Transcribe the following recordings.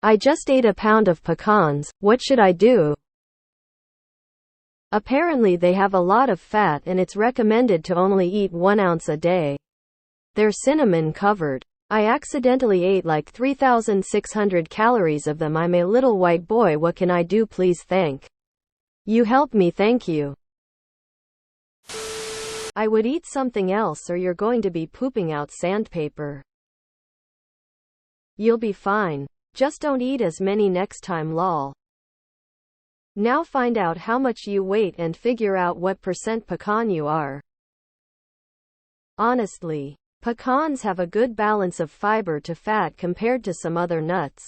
I just ate a pound of pecans, what should I do? Apparently they have a lot of fat and it's recommended to only eat 1 ounce a day. They're cinnamon covered. I accidentally ate like 3,600 calories of them. I'm a little white boy. What can I do? Please thank you. Help me, thank you. I would eat something else or you're going to be pooping out sandpaper. You'll be fine. Just don't eat as many next time, lol. Now find out how much you weigh and figure out what % pecan you are. Honestly, pecans have a good balance of fiber to fat compared to some other nuts.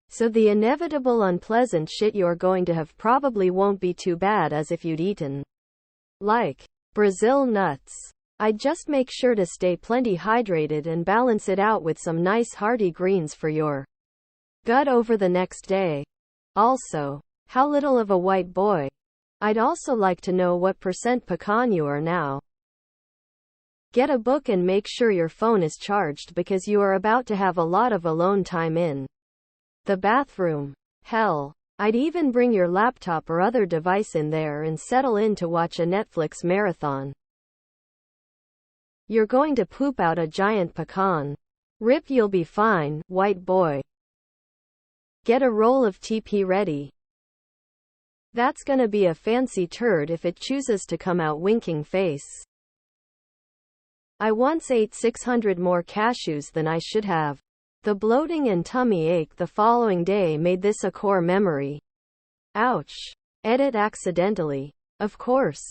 So the inevitable unpleasant shit you're going to have probably won't be too bad as if you'd eaten, like, Brazil nuts. I'd just make sure to stay plenty hydrated and balance it out with some nice hearty greens for your gut over the next day. Also, how little of a white boy. I'd also like to know what % pecan you are now. Get a book and make sure your phone is charged because you are about to have a lot of alone time in the bathroom. Hell, I'd even bring your laptop or other device in there and settle in to watch a Netflix marathon. You're going to poop out a giant pecan. Rip, you'll be fine, white boy. Get a roll of TP ready. That's gonna be a fancy turd if it chooses to come out winking face. I once ate 600 more cashews than I should have. The bloating and tummy ache the following day made this a core memory. Ouch. Edit accidentally. Of course.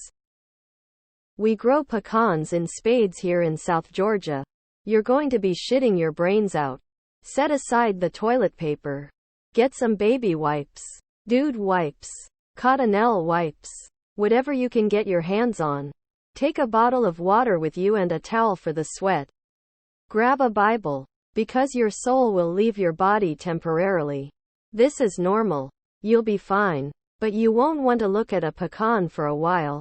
We grow pecans in spades here in South Georgia. You're going to be shitting your brains out. Set aside the toilet paper. Get some baby wipes. Dude wipes. Cottonelle wipes. Whatever you can get your hands on. Take a bottle of water with you and a towel for the sweat. Grab a Bible. Because your soul will leave your body temporarily. This is normal. You'll be fine. But you won't want to look at a pecan for a while.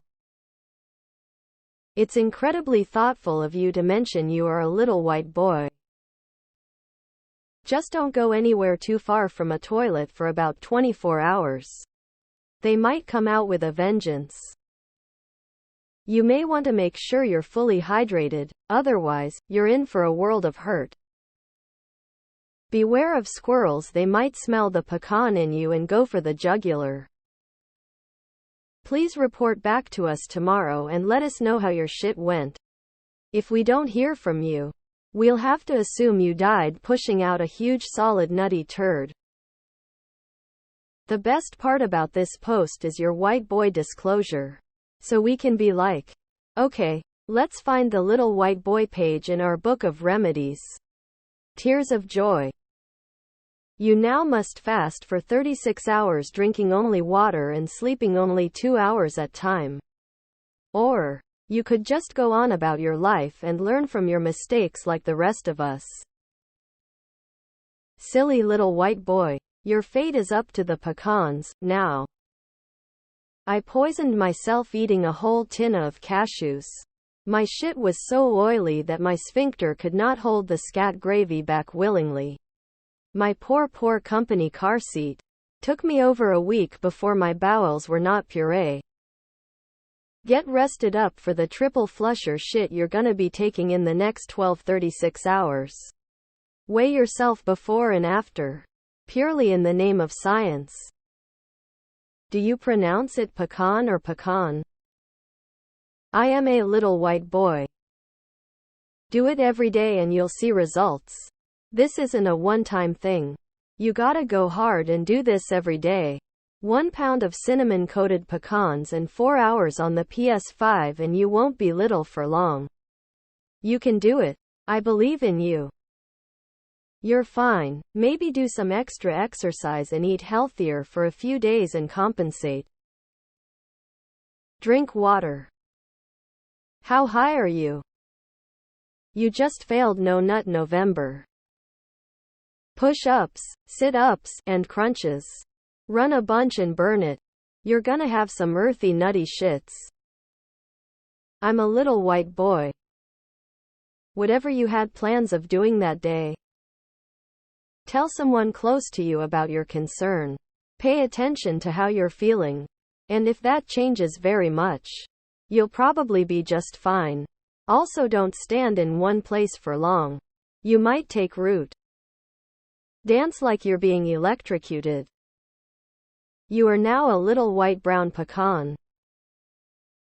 It's incredibly thoughtful of you to mention you are a little white boy. Just don't go anywhere too far from a toilet for about 24 hours. They might come out with a vengeance. You may want to make sure you're fully hydrated, otherwise, you're in for a world of hurt. Beware of squirrels, they might smell the pecan in you and go for the jugular. Please report back to us tomorrow and let us know how your shit went. If we don't hear from you, we'll have to assume you died pushing out a huge solid nutty turd. The best part about this post is your white boy disclosure. So we can be like, okay, let's find the little white boy page in our book of remedies. Tears of joy. You now must fast for 36 hours, drinking only water and sleeping only 2 hours at a time. Or, you could just go on about your life and learn from your mistakes like the rest of us. Silly little white boy. Your fate is up to the pecans, now. I poisoned myself eating a whole tin of cashews. My shit was so oily that my sphincter could not hold the scat gravy back willingly. My poor company car seat. Took me over a week before my bowels were not puree. Get rested up for the triple flusher shit you're gonna be taking in the next 36 hours. Weigh yourself before and after. Purely in the name of science. Do you pronounce it pecan or pecan? I am a little white boy. Do it every day and you'll see results. This isn't a one-time thing. You gotta go hard and do this every day. 1 pound of cinnamon-coated pecans and 4 hours on the PS5 and you won't be little for long. You can do it. I believe in you. You're fine. Maybe do some extra exercise and eat healthier for a few days and compensate. Drink water. How high are you? You just failed No Nut November. Push-ups, sit-ups, and crunches. Run a bunch and burn it. You're gonna have some earthy nutty shits. I'm a little white boy. Whatever you had plans of doing that day. Tell someone close to you about your concern. Pay attention to how you're feeling. And if that changes very much, you'll probably be just fine. Also, don't stand in one place for long. You might take root. Dance like you're being electrocuted. You are now a little white-brown pecan.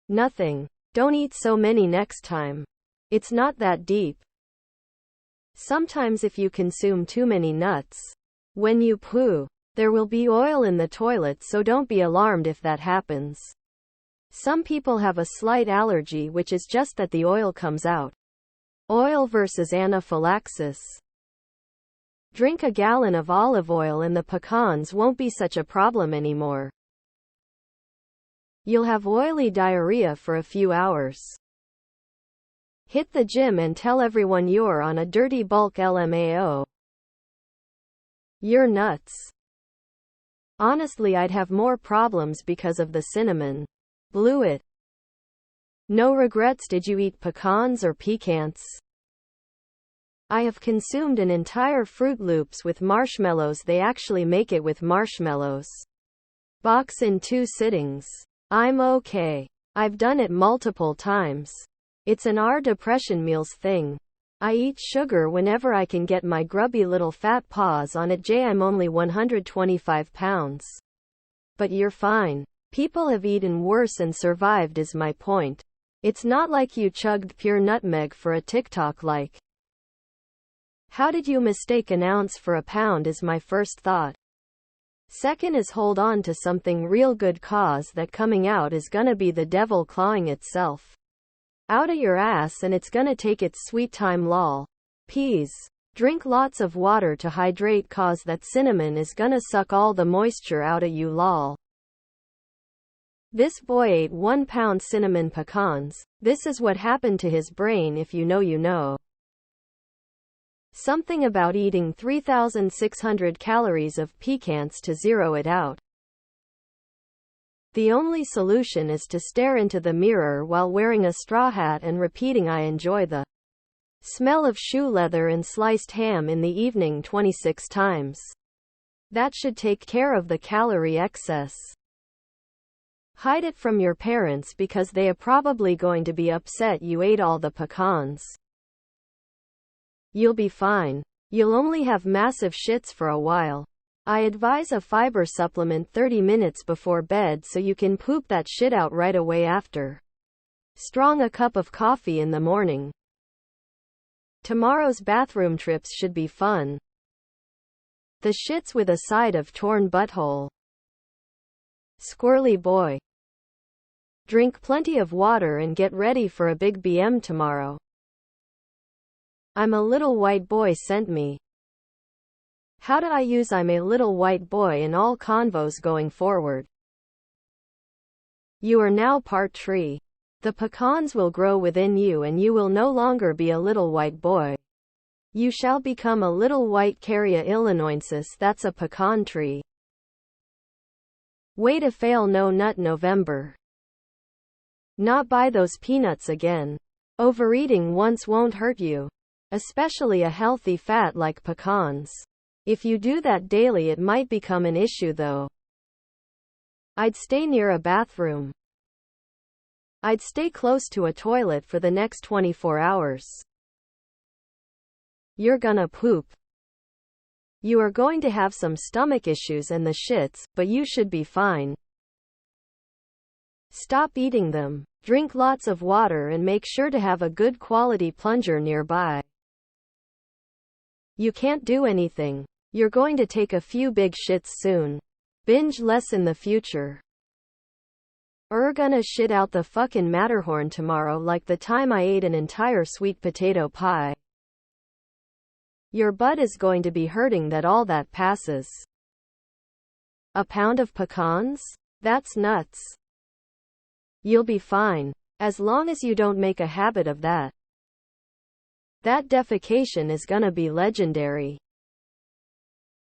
Nothing. Don't eat so many next time. It's not that deep. Sometimes if you consume too many nuts, when you poo, there will be oil in the toilet, so don't be alarmed if that happens. Some people have a slight allergy, which is just that the oil comes out. Oil versus anaphylaxis. Drink a gallon of olive oil and the pecans won't be such a problem anymore. You'll have oily diarrhea for a few hours. Hit the gym and tell everyone you're on a dirty bulk LMAO. You're nuts. Honestly, I'd have more problems because of the cinnamon. Blew it. No regrets. Did you eat pecans or pecans? I have consumed an entire Fruit Loops with marshmallows. They actually make it with marshmallows. Box in 2 sittings. I'm okay. I've done it multiple times. It's an our depression meals thing. I eat sugar whenever I can get my grubby little fat paws on it. I'm only 125 pounds. But you're fine. People have eaten worse and survived is my point. It's not like you chugged pure nutmeg for a TikTok like. How did you mistake an ounce for a pound is my first thought. Second is hold on to something real good, cause that coming out is gonna be the devil clawing itself out of your ass and it's gonna take its sweet time lol. Peas. Drink lots of water to hydrate, cause that cinnamon is gonna suck all the moisture out of you lol. This boy ate 1 pound cinnamon pecans. This is what happened to his brain. If you know, you know. Something about eating 3,600 calories of pecans to zero it out. The only solution is to stare into the mirror while wearing a straw hat and repeating I enjoy the smell of shoe leather and sliced ham in the evening 26 times. That should take care of the calorie excess. Hide it from your parents because they are probably going to be upset you ate all the pecans. You'll be fine. You'll only have massive shits for a while. I advise a fiber supplement 30 minutes before bed so you can poop that shit out right away after. Strong a cup of coffee in the morning. Tomorrow's bathroom trips should be fun. The shits with a side of torn butthole. Squirrely boy. Drink plenty of water and get ready for a big BM tomorrow. I'm a little white boy sent me. How do I use I'm a little white boy in all convos going forward? You are now part tree. The pecans will grow within you and you will no longer be a little white boy. You shall become a little white Caria illinoisensis. That's a pecan tree. Way to fail. No nut November. Not buy those peanuts again. Overeating once won't hurt you. Especially a healthy fat like pecans. If you do that daily, it might become an issue though. I'd stay near a bathroom. I'd stay close to a toilet for the next 24 hours. You're gonna poop. You are going to have some stomach issues and the shits, but you should be fine. Stop eating them. Drink lots of water and make sure to have a good quality plunger nearby. You can't do anything. You're going to take a few big shits soon. Binge less in the future. Gonna shit out the fucking Matterhorn tomorrow like the time I ate an entire sweet potato pie. Your butt is going to be hurting that all that passes. A pound of pecans? That's nuts. You'll be fine. As long as you don't make a habit of that. That defecation is gonna be legendary.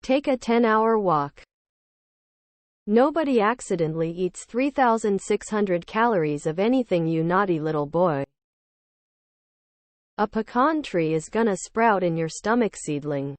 Take a 10-hour walk. Nobody accidentally eats 3,600 calories of anything, you naughty little boy. A pecan tree is gonna sprout in your stomach, seedling.